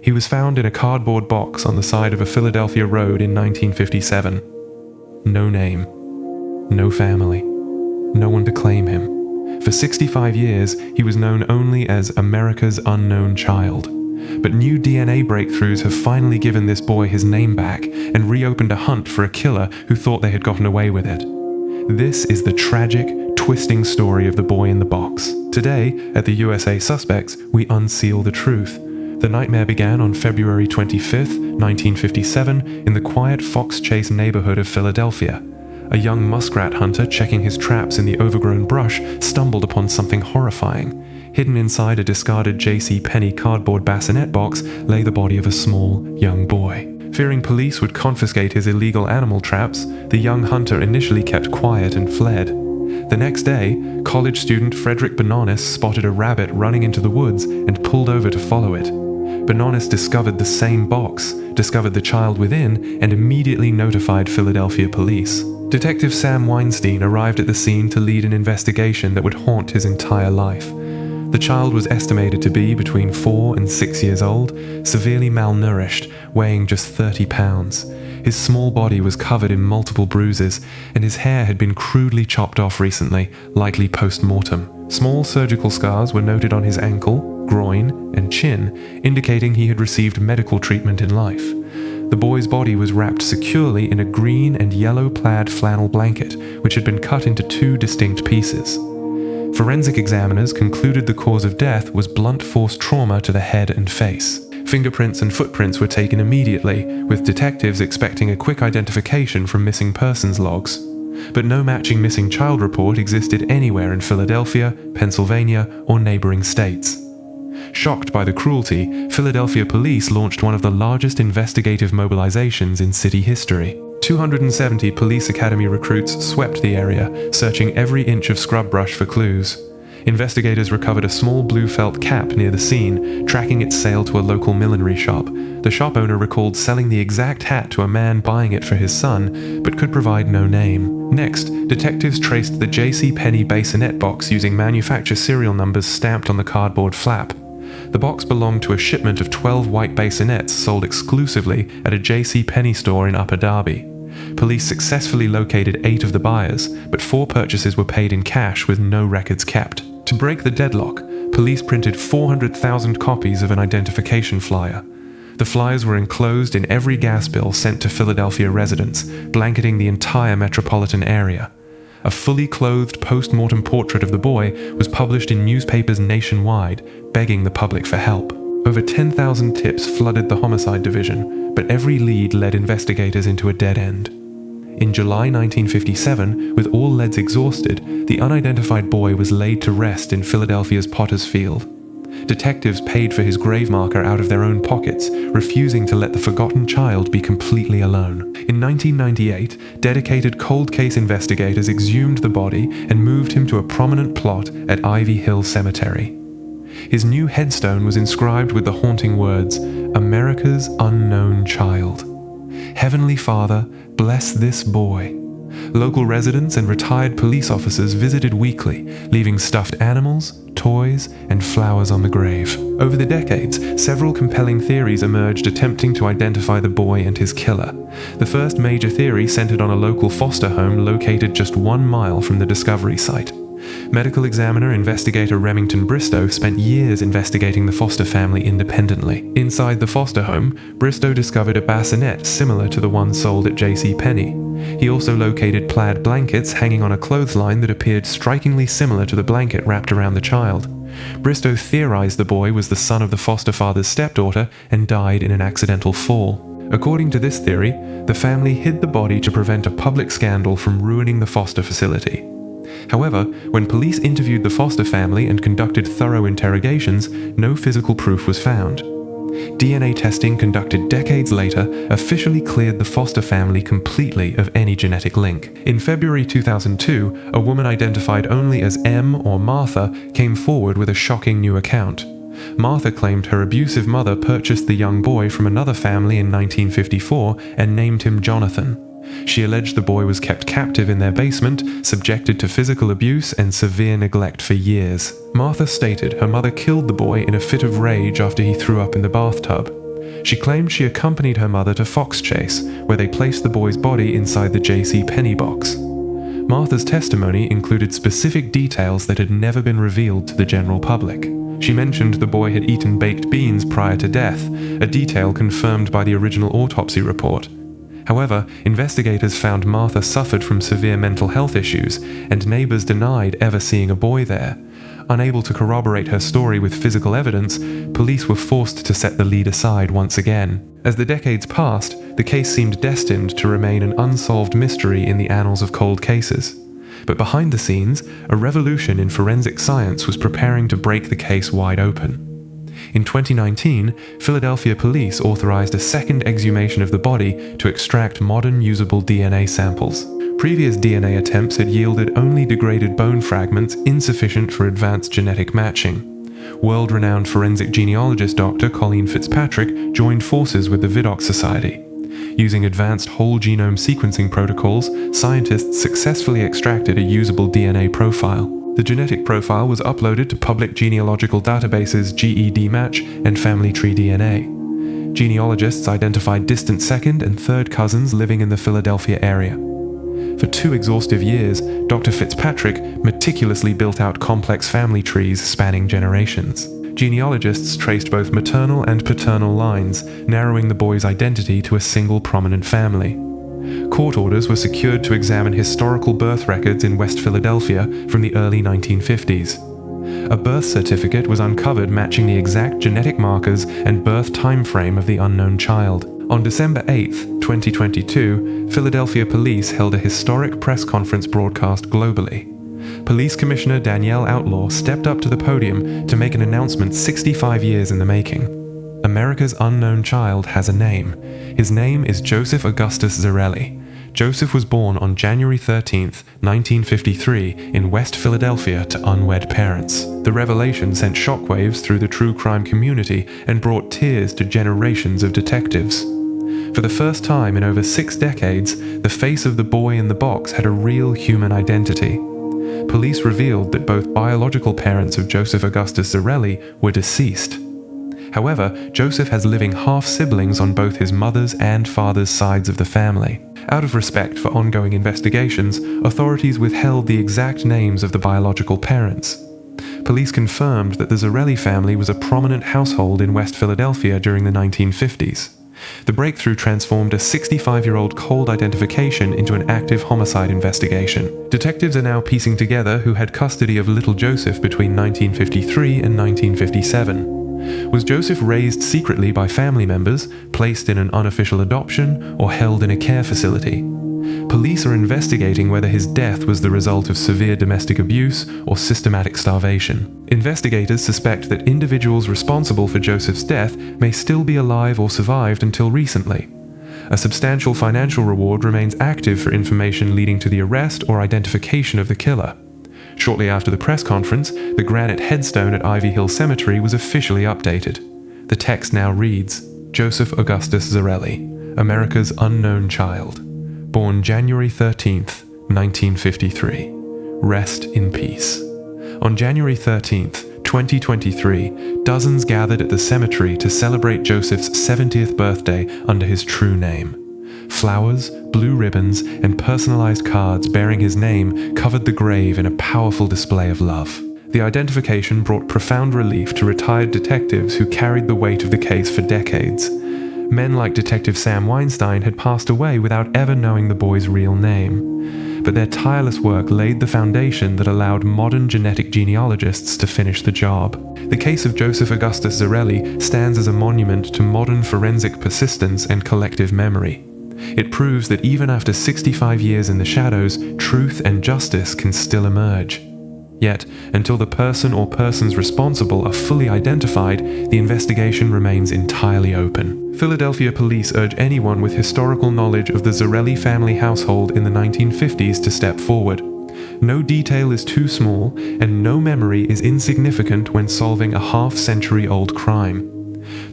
He was found in a cardboard box on the side of a Philadelphia road in 1957. No name. No family. No one to claim him. For 65 years, he was known only as America's unknown child. But new DNA breakthroughs have finally given this boy his name back and reopened a hunt for a killer who thought they had gotten away with it. This is the tragic, twisting story of the boy in the box. Today, at the USA Suspects, we unseal the truth. The nightmare began on February 25th, 1957, in the quiet Fox Chase neighborhood of Philadelphia. A young muskrat hunter checking his traps in the overgrown brush stumbled upon something horrifying. Hidden inside a discarded JCPenney cardboard bassinet box lay the body of a small, young boy. Fearing police would confiscate his illegal animal traps, the young hunter initially kept quiet and fled. The next day, college student Frederick Banonis spotted a rabbit running into the woods and pulled over to follow it. Banonis discovered the same box, discovered the child within, and immediately notified Philadelphia police. Detective Sam Weinstein arrived at the scene to lead an investigation that would haunt his entire life. The child was estimated to be between 4 and 6 years old, severely malnourished, weighing just 30 pounds. His small body was covered in multiple bruises, and his hair had been crudely chopped off recently, likely post-mortem. Small surgical scars were noted on his ankle, groin, and chin, indicating he had received medical treatment in life. The boy's body was wrapped securely in a green and yellow plaid flannel blanket, which had been cut into 2 distinct pieces. Forensic examiners concluded the cause of death was blunt force trauma to the head and face. Fingerprints and footprints were taken immediately, with detectives expecting a quick identification from missing persons logs. But no matching missing child report existed anywhere in Philadelphia, Pennsylvania, or neighboring states. Shocked by the cruelty, Philadelphia police launched one of the largest investigative mobilizations in city history. 270 police academy recruits swept the area, searching every inch of scrub brush for clues. Investigators recovered a small blue felt cap near the scene, tracking its sale to a local millinery shop. The shop owner recalled selling the exact hat to a man buying it for his son, but could provide no name. Next, detectives traced the JCPenney bassinet box using manufacturer serial numbers stamped on the cardboard flap. The box belonged to a shipment of 12 white bassinets sold exclusively at a JCPenney store in Upper Darby. Police successfully located 8 of the buyers, but 4 purchases were paid in cash with no records kept. To break the deadlock, police printed 400,000 copies of an identification flyer. The flyers were enclosed in every gas bill sent to Philadelphia residents, blanketing the entire metropolitan area. A fully clothed post-mortem portrait of the boy was published in newspapers nationwide, begging the public for help. Over 10,000 tips flooded the homicide division, but every lead led investigators into a dead end. In July 1957, with all leads exhausted, the unidentified boy was laid to rest in Philadelphia's Potter's Field. Detectives paid for his grave marker out of their own pockets, refusing to let the forgotten child be completely alone. In 1998, dedicated cold case investigators exhumed the body and moved him to a prominent plot at Ivy Hill Cemetery. His new headstone was inscribed with the haunting words, "America's unknown child. Heavenly Father, bless this boy." Local residents and retired police officers visited weekly, leaving stuffed animals, toys, and flowers on the grave. Over the decades, several compelling theories emerged attempting to identify the boy and his killer. The first major theory centered on a local foster home located just 1 mile from the discovery site. Medical examiner investigator Remington Bristow spent years investigating the Foster family independently. Inside the foster home, Bristow discovered a bassinet similar to the one sold at JCPenney. He also located plaid blankets hanging on a clothesline that appeared strikingly similar to the blanket wrapped around the child. Bristow theorized the boy was the son of the foster father's stepdaughter and died in an accidental fall. According to this theory, the family hid the body to prevent a public scandal from ruining the foster facility. However, when police interviewed the Foster family and conducted thorough interrogations, no physical proof was found. DNA testing conducted decades later officially cleared the Foster family completely of any genetic link. In February 2002, a woman identified only as M or Martha came forward with a shocking new account. Martha claimed her abusive mother purchased the young boy from another family in 1954 and named him Jonathan. She alleged the boy was kept captive in their basement, subjected to physical abuse and severe neglect for years. Martha stated her mother killed the boy in a fit of rage after he threw up in the bathtub. She claimed she accompanied her mother to Fox Chase, where they placed the boy's body inside the J.C. Penney box. Martha's testimony included specific details that had never been revealed to the general public. She mentioned the boy had eaten baked beans prior to death, a detail confirmed by the original autopsy report. However, investigators found Martha suffered from severe mental health issues, and neighbors denied ever seeing a boy there. Unable to corroborate her story with physical evidence, police were forced to set the lead aside once again. As the decades passed, the case seemed destined to remain an unsolved mystery in the annals of cold cases. But behind the scenes, a revolution in forensic science was preparing to break the case wide open. In 2019, Philadelphia police authorized a second exhumation of the body to extract modern usable DNA samples. Previous DNA attempts had yielded only degraded bone fragments insufficient for advanced genetic matching. World-renowned forensic genealogist Dr. Colleen Fitzpatrick joined forces with the Vidocq Society. Using advanced whole genome sequencing protocols, scientists successfully extracted a usable DNA profile. The genetic profile was uploaded to public genealogical databases GEDmatch and Family Tree DNA. Genealogists identified distant second and third cousins living in the Philadelphia area. For 2 exhaustive years, Dr. Fitzpatrick meticulously built out complex family trees spanning generations. Genealogists traced both maternal and paternal lines, narrowing the boy's identity to a single prominent family. Court orders were secured to examine historical birth records in West Philadelphia from the early 1950s. A birth certificate was uncovered matching the exact genetic markers and birth time frame of the unknown child. On December 8, 2022, Philadelphia police held a historic press conference broadcast globally. Police Commissioner Danielle Outlaw stepped up to the podium to make an announcement 65 years in the making. America's unknown child has a name. His name is Joseph Augustus Zarelli. Joseph was born on January 13, 1953, in West Philadelphia to unwed parents. The revelation sent shockwaves through the true crime community and brought tears to generations of detectives. For the first time in over 6 decades, the face of the boy in the box had a real human identity. Police revealed that both biological parents of Joseph Augustus Zarelli were deceased. However, Joseph has living half-siblings on both his mother's and father's sides of the family. Out of respect for ongoing investigations, authorities withheld the exact names of the biological parents. Police confirmed that the Zarelli family was a prominent household in West Philadelphia during the 1950s. The breakthrough transformed a 65-year-old cold identification into an active homicide investigation. Detectives are now piecing together who had custody of little Joseph between 1953 and 1957. Was Joseph raised secretly by family members, placed in an unofficial adoption, or held in a care facility? Police are investigating whether his death was the result of severe domestic abuse or systematic starvation. Investigators suspect that individuals responsible for Joseph's death may still be alive or survived until recently. A substantial financial reward remains active for information leading to the arrest or identification of the killer. Shortly after the press conference, the granite headstone at Ivy Hill Cemetery was officially updated. The text now reads, Joseph Augustus Zarelli, America's unknown child. Born January 13th, 1953. Rest in peace. On January 13th, 2023, dozens gathered at the cemetery to celebrate Joseph's 70th birthday under his true name. Flowers, blue ribbons, and personalized cards bearing his name covered the grave in a powerful display of love. The identification brought profound relief to retired detectives who carried the weight of the case for decades. Men like Detective Sam Weinstein had passed away without ever knowing the boy's real name. But their tireless work laid the foundation that allowed modern genetic genealogists to finish the job. The case of Joseph Augustus Zarelli stands as a monument to modern forensic persistence and collective memory. It proves that even after 65 years in the shadows, truth and justice can still emerge. Yet, until the person or persons responsible are fully identified, the investigation remains entirely open. Philadelphia police urge anyone with historical knowledge of the Zarelli family household in the 1950s to step forward. No detail is too small, and no memory is insignificant when solving a half-century-old crime.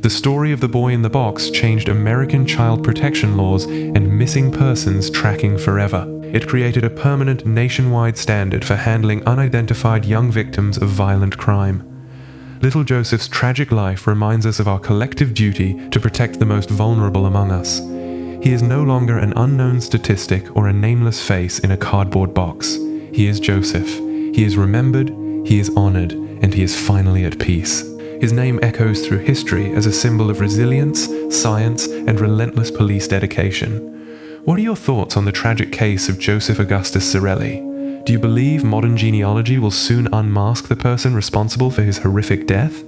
The story of the boy in the box changed American child protection laws and missing persons tracking forever. It created a permanent nationwide standard for handling unidentified young victims of violent crime. little Joseph's tragic life reminds us of our collective duty to protect the most vulnerable among us. He is no longer an unknown statistic or a nameless face in a cardboard box. He is Joseph. He is remembered, he is honored, and he is finally at peace. His name echoes through history as a symbol of resilience, science, and relentless police dedication. What are your thoughts on the tragic case of Joseph Augustus Zarelli? Do you believe modern genealogy will soon unmask the person responsible for his horrific death?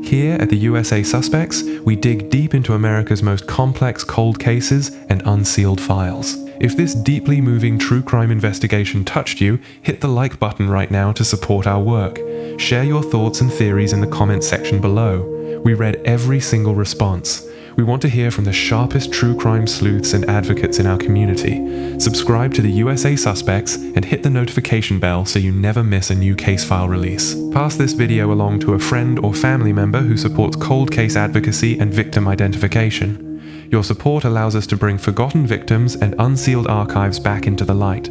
Here at the USA Suspects, we dig deep into America's most complex cold cases and unsealed files. If this deeply moving true crime investigation touched you, hit the like button right now to support our work. Share your thoughts and theories in the comments section below. We read every single response. We want to hear from the sharpest true crime sleuths and advocates in our community. Subscribe to the USA Suspects and hit the notification bell so you never miss a new case file release. Pass this video along to a friend or family member who supports cold case advocacy and victim identification. Your support allows us to bring forgotten victims and unsealed archives back into the light.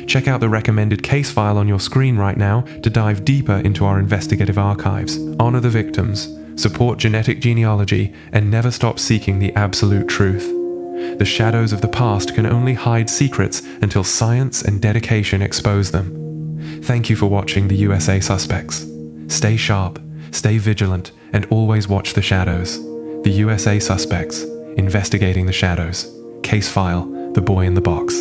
Check out the recommended case file on your screen right now to dive deeper into our investigative archives. Honor the victims, support genetic genealogy, and never stop seeking the absolute truth. The shadows of the past can only hide secrets until science and dedication expose them. Thank you for watching the USA Suspects. Stay sharp, stay vigilant, and always watch the shadows. The USA Suspects, investigating the shadows. Case file, The Boy in the Box.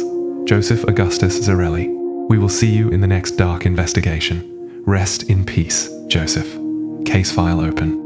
Joseph Augustus Zarelli. We will see you in the next dark investigation. Rest in peace, Joseph. Case file open.